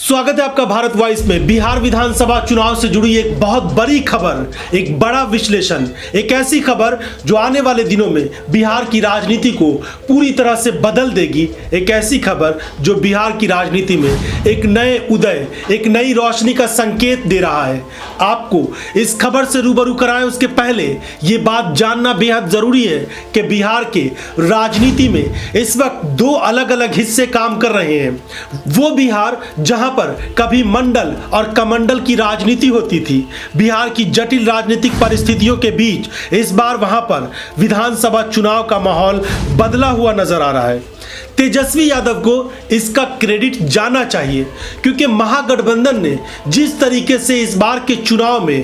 स्वागत है आपका भारत वॉइस में। बिहार विधानसभा चुनाव से जुड़ी एक बहुत बड़ी खबर, एक बड़ा विश्लेषण, एक ऐसी खबर जो आने वाले दिनों में बिहार की राजनीति को पूरी तरह से बदल देगी। एक ऐसी खबर जो बिहार की राजनीति में एक नए उदय, एक नई रोशनी का संकेत दे रहा है। आपको इस खबर से रूबरू कराएं उसके पहले ये बात जानना बेहद जरूरी है कि बिहार के राजनीति में इस वक्त दो अलग अलग हिस्से काम कर रहे हैं। वो बिहार जहां पर कभी मंडल और कमंडल की राजनीति होती थी, बिहार की जटिल राजनीतिक परिस्थितियों के बीच इस बार वहां पर विधानसभा चुनाव का माहौल बदला हुआ नजर आ रहा है। तेजस्वी यादव को इसका क्रेडिट जाना चाहिए, क्योंकि महागठबंधन ने जिस तरीके से इस बार के चुनाव में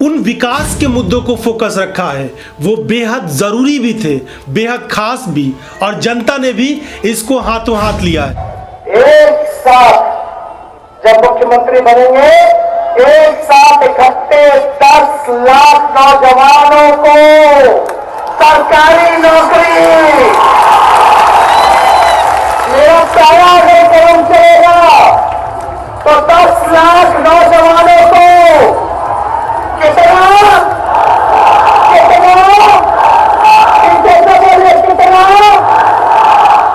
उन विकास के मुद्दों को फोकस रखा है वो बेहद जरूरी भी थे, बेहद खास भी, और जनता ने भी इसको हाथों हाथ लिया है। एक साथ जब मुख्यमंत्री बनेंगे, एक साथ इकट्ठे 10 लाख नौजवानों को सरकारी नौकरी, मेरा साया अगर कदम चलेगा तो 10 लाख नौजवानों को कितना कितना कितना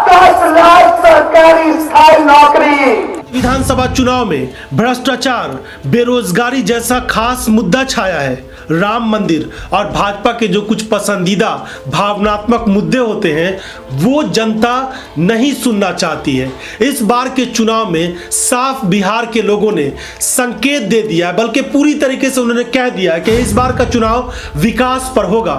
10 लाख सरकारी स्थायी नौकरी। विधानसभा चुनाव में भ्रष्टाचार, बेरोजगारी जैसा खास मुद्दा छाया है। राम मंदिर और भाजपा के जो कुछ पसंदीदा भावनात्मक मुद्दे होते हैं वो जनता नहीं सुनना चाहती है। इस बार के चुनाव में साफ बिहार के लोगों ने संकेत दे दिया, बल्कि पूरी तरीके से उन्होंने कह दिया कि इस बार का चुनाव विकास पर होगा।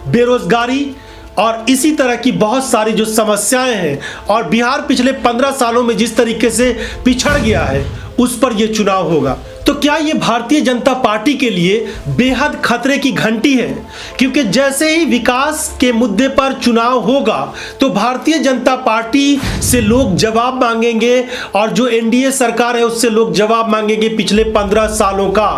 बेरोजगारी और इसी तरह की बहुत सारी जो समस्याएं हैं और बिहार पिछले 15 सालों में जिस तरीके से पिछड़ गया है उस पर यह चुनाव होगा। तो क्या ये भारतीय जनता पार्टी के लिए बेहद खतरे की घंटी है? क्योंकि जैसे ही विकास के मुद्दे पर चुनाव होगा तो भारतीय जनता पार्टी से लोग जवाब मांगेंगे, और जो एनडीए सरकार है उससे लोग जवाब मांगेंगे पिछले 15 सालों का।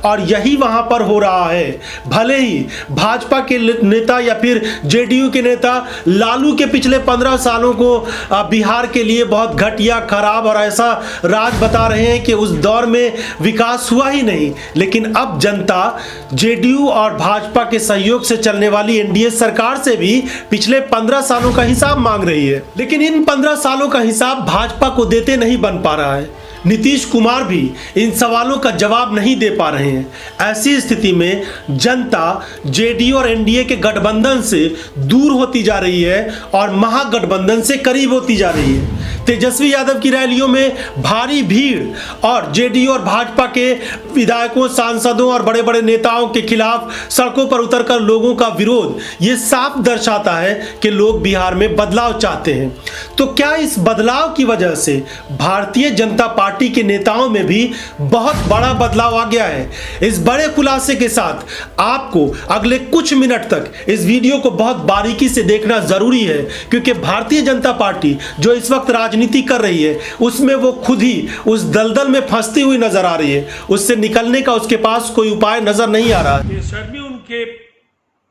और यही वहां पर हो रहा है। भले ही भाजपा के नेता या फिर जेडीयू के नेता लालू के पिछले 15 सालों को बिहार के लिए बहुत घटिया, खराब और ऐसा राज बता रहे हैं कि उस दौर में विकास हुआ ही नहीं, लेकिन अब जनता जेडीयू और भाजपा के सहयोग से चलने वाली एनडीए सरकार से भी पिछले 15 सालों का हिसाब मांग रही है। लेकिन इन 15 सालों का हिसाब भाजपा को देते नहीं बन पा रहा है। नीतीश कुमार भी इन सवालों का जवाब नहीं दे पा रहे हैं। ऐसी स्थिति में जनता जेडीयू और एनडीए के गठबंधन से दूर होती जा रही है और महागठबंधन से करीब होती जा रही है। तेजस्वी यादव की रैलियों में भारी भीड़ और जेडीयू और भाजपा के विधायकों, सांसदों और बड़े बड़े नेताओं के खिलाफ सड़कों पर उतरकर लोगों का विरोध, ये साफ दर्शाता है कि लोग बिहार में बदलाव चाहते हैं। तो क्या इस बदलाव की वजह से भारतीय जनता पार्टी के नेताओं में भी बहुत बड़ा बदलाव आ गया है? इस बड़े खुलासे के साथ आपको अगले कुछ मिनट तक इस वीडियो को बहुत बारीकी से देखना जरूरी है, क्योंकि भारतीय जनता पार्टी जो इस वक्त राजनीति कर रही है उसमें वो खुद ही उस दलदल में फंसती हुई नजर आ रही है। उससे निकलने का उसके पास कोई उपाय नजर नहीं आ रहा। बेशर्मी उनके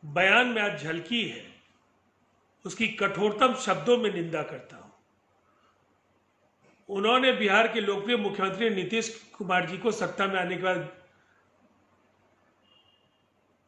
बयान में आज झलकी है, उसकी कठोरतम शब्दों में निंदा करता हूं। उन्होंने बिहार के लोकप्रिय मुख्यमंत्री नीतीश कुमार जी को सत्ता में आने के बाद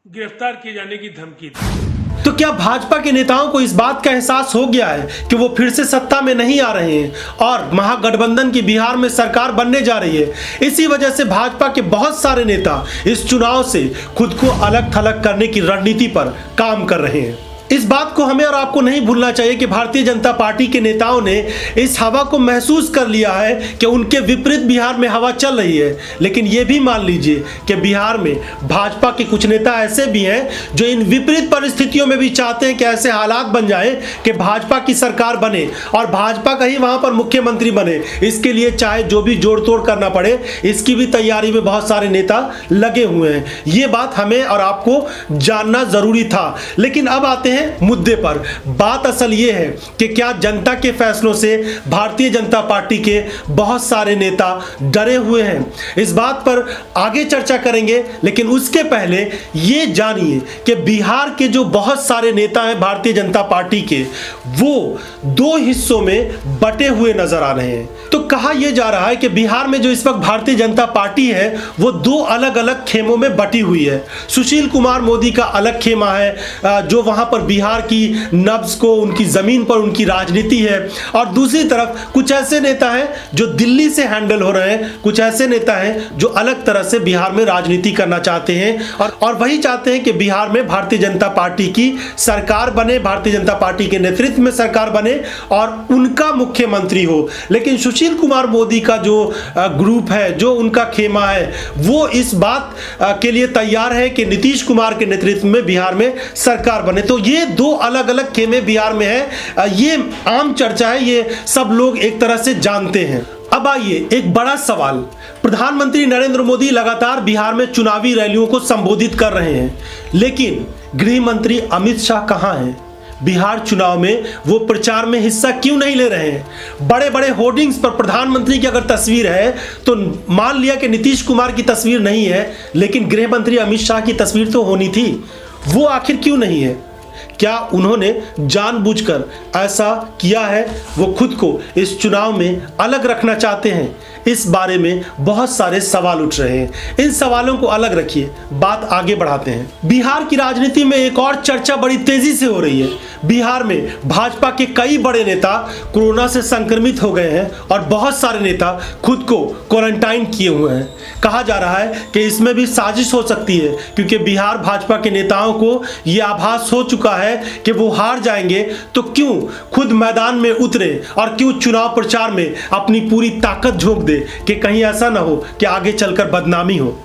गिरफ्तार किए जाने की धमकी दी। तो क्या भाजपा के नेताओं को इस बात का एहसास हो गया है कि वो फिर से सत्ता में नहीं आ रहे हैं और महागठबंधन की बिहार में सरकार बनने जा रही है? इसी वजह से भाजपा के बहुत सारे नेता इस चुनाव से खुद को अलग थलग करने की रणनीति पर काम कर रहे हैं। इस बात को हमें और आपको नहीं भूलना चाहिए कि भारतीय जनता पार्टी के नेताओं ने इस हवा को महसूस कर लिया है कि उनके विपरीत बिहार में हवा चल रही है। लेकिन यह भी मान लीजिए कि बिहार में भाजपा के कुछ नेता ऐसे भी हैं जो इन विपरीत परिस्थितियों में भी चाहते हैं कि ऐसे हालात बन जाए कि भाजपा की सरकार बने और भाजपा का ही वहां पर मुख्यमंत्री बने। इसके लिए चाहे जो भी जोड़ तोड़ करना पड़े, इसकी भी तैयारी में बहुत सारे नेता लगे हुए हैं। ये बात हमें और आपको जानना जरूरी था। लेकिन अब आते हैं हैं मुद्दे पर। बात असल ये है कि क्या जनता के फैसलों से भारतीय जनता पार्टी के बहुत सारे नेता डरे हुए हैं। इस बात पर आगे चर्चा करेंगे, लेकिन उसके पहले ये जानिए कि बिहार के जो बहुत सारे नेता हैं भारतीय जनता पार्टी के, वो दो हिस्सों में बटे हुए नजर आ रहे हैं। तो कहा यह जा रहा है कि बिहार में जो इस वक्त भारतीय जनता पार्टी है वो दो अलग अलग खेमों में बटी हुई है। सुशील कुमार मोदी का अलग खेमा है जो वहां पर बिहार की नब्ज को, उनकी जमीन पर उनकी राजनीति है, और दूसरी तरफ कुछ ऐसे नेता हैं जो दिल्ली से हैंडल हो रहे हैं, कुछ ऐसे नेता हैं जो अलग तरह से बिहार में राजनीति करना चाहते हैं और वही चाहते हैं कि बिहार में भारतीय जनता पार्टी की सरकार बने, भारतीय जनता पार्टी के नेतृत्व में सरकार बने और उनका मुख्यमंत्री हो। लेकिन सुशील कुमार मोदी का जो ग्रुप है, जो उनका खेमा है, वो इस बात के लिए तैयार है कि नीतीश कुमार के नेतृत्व में बिहार में सरकार बने। तो ये दो अलग अलग खेमे बिहार में है, ये आम चर्चा है, ये सब लोग एक तरह से जानते हैं। अब आइए एक बड़ा सवाल, प्रधानमंत्री नरेंद्र मोदी लगातार बिहार में चुनावी रैलियों को संबोधित कर रहे हैं, लेकिन गृह मंत्री अमित शाह कहां हैं? बिहार चुनाव में वो प्रचार में हिस्सा क्यों नहीं ले रहे हैं? बड़े बड़े होर्डिंग्स पर प्रधानमंत्री की अगर तस्वीर है तो मान लिया कि नीतीश कुमार की तस्वीर नहीं है, लेकिन गृह मंत्री अमित शाह की तस्वीर तो होनी थी, वो आखिर क्यों नहीं है? क्या उन्होंने जानबूझकर ऐसा किया है? वो खुद को इस चुनाव में अलग रखना चाहते हैं? इस बारे में बहुत सारे सवाल उठ रहे हैं। इन सवालों को अलग रखिए, बात आगे बढ़ाते हैं। बिहार की राजनीति में एक और चर्चा बड़ी तेजी से हो रही है। बिहार में भाजपा के कई बड़े नेता कोरोना से संक्रमित हो गए हैं और बहुत सारे नेता खुद को क्वारंटाइन किए हुए हैं। कहा जा रहा है कि इसमें भी साजिश हो सकती है, क्योंकि बिहार भाजपा के नेताओं को यह आभास हो चुका है कि वो हार जाएंगे, तो क्यों खुद मैदान में उतरे और क्यों चुनाव प्रचार में अपनी पूरी ताकत झोंक दे कि कहीं ऐसा ना हो कि आगे चलकर बदनामी हो।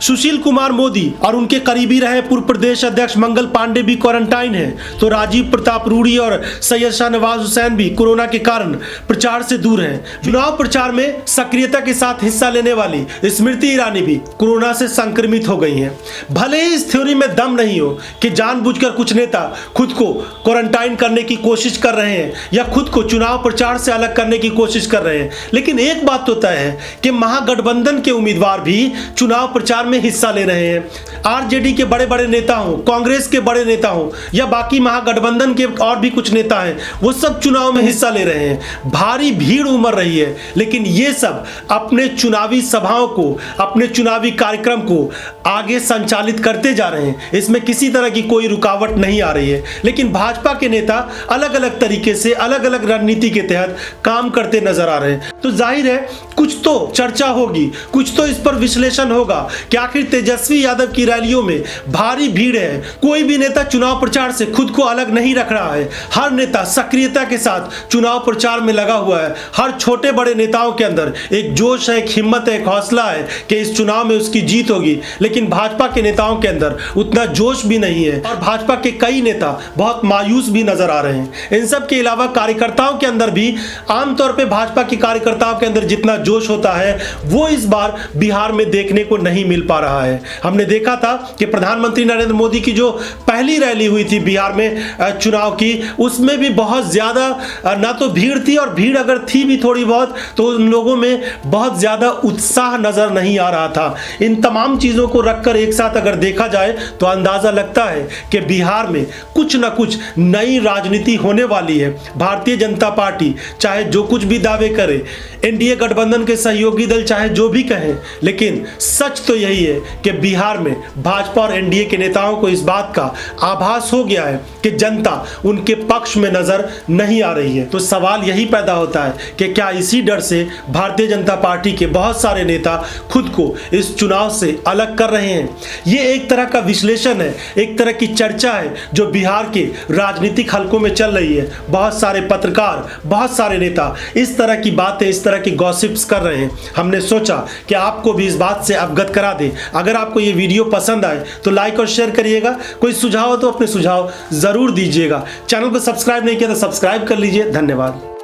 सुशील कुमार मोदी और उनके करीबी रहे पूर्व प्रदेश अध्यक्ष मंगल पांडे भी क्वारंटाइन हैं, तो राजीव प्रताप रूडी और सैयद शाहनवाज हुसैन भी कोरोना के कारण प्रचार से दूर हैं। चुनाव प्रचार में सक्रियता के साथ हिस्सा लेने वाली स्मृति ईरानी भी कोरोना से संक्रमित हो गई हैं। भले ही इस थ्योरी में दम नहीं हो कि जानबूझकर कुछ नेता खुद को क्वारंटाइन करने की कोशिश कर रहे हैं या खुद को चुनाव प्रचार से अलग करने की कोशिश कर रहे हैं, लेकिन एक बात तो तय है कि महागठबंधन के उम्मीदवार भी चुनाव प्रचार में हिस्सा ले रहे हैं। आरजेडी के बड़े बड़े नेता हों, कांग्रेस के बड़े नेता हों या बाकी महागठबंधन के और भी कुछ नेता हैं, वो सब चुनाव में हिस्सा ले रहे हैं। भारी भीड़ उमड़ रही है, लेकिन ये सब अपने चुनावी सभाओं को, अपने चुनावी कार्यक्रम को आगे संचालित करते जा रहे हैं। इसमें किसी तरह की कोई रुकावट नहीं आ रही है, लेकिन भाजपा के नेता अलग अलग तरीके से, अलग अलग रणनीति के तहत काम करते नजर आ रहे हैं। तो जाहिर है कुछ तो चर्चा होगी, कुछ तो इस पर विश्लेषण होगा कि आखिर तेजस्वी यादव की रैलियों में भारी भीड़ है, कोई भी नेता चुनाव प्रचार से खुद को अलग नहीं रख रहा है, हर नेता सक्रियता के साथ चुनाव प्रचार में लगा हुआ है। हर छोटे बड़े नेताओं के अंदर एक जोश है, एक हिम्मत है, एक हौसला है कि इस चुनाव में उसकी जीत होगी, लेकिन भाजपा के नेताओं के अंदर उतना जोश भी नहीं है और भाजपा के कई नेता बहुत मायूस भी नजर आ रहे हैं। इन सब के अलावा कार्यकर्ताओं के अंदर भी, आमतौर पर भाजपा के कार्यकर्ताओं के अंदर जितना जोश होता है वो इस बार बिहार में देखने को नहीं मिल पा रहा है। हमने देखा था कि प्रधानमंत्री नरेंद्र मोदी की जो पहली रैली हुई थी बिहार में चुनाव की, उसमें भी बहुत ज्यादा ना तो भीड़ थी, और भीड़ अगर थी भी थोड़ी बहुत तो उन लोगों में बहुत ज्यादा उत्साह नजर नहीं आ रहा था। इन तमाम चीजों को रखकर एक साथ अगर देखा जाए तो अंदाजा लगता है कि बिहार में कुछ ना कुछ नई राजनीति होने वाली है। भारतीय जनता पार्टी चाहे जो कुछ भी दावे करे, एनडीए गठबंधन के सहयोगी दल चाहे जो भी कहें, लेकिन सच तो यही है कि बिहार में भाजपा और एनडीए के नेताओं को इस बात का आभास हो गया है कि जनता उनके पक्ष में नजर नहीं आ रही है। तो सवाल यही पैदा होता है कि क्या इसी डर से भारतीय जनता पार्टी के बहुत सारे नेता खुद को इस चुनाव से अलग कर रहे हैं? ये एक तरह का विश्लेषण है, एक तरह की चर्चा है जो बिहार के राजनीतिक हलकों में चल रही है। बहुत सारे पत्रकार, बहुत सारे नेता इस तरह की बातें, इस तरह की गॉसिप्स कर रहे हैं। हमने सोचा कि आपको भी इस बात से अवगत करा दें। अगर आपको ये वीडियो पसंद आए तो लाइक और शेयर करिएगा। कोई सुझाव हो तो अपने सुझाव जरूर दीजिएगा। चैनल को सब्सक्राइब नहीं किया तो सब्सक्राइब कर लीजिए। धन्यवाद।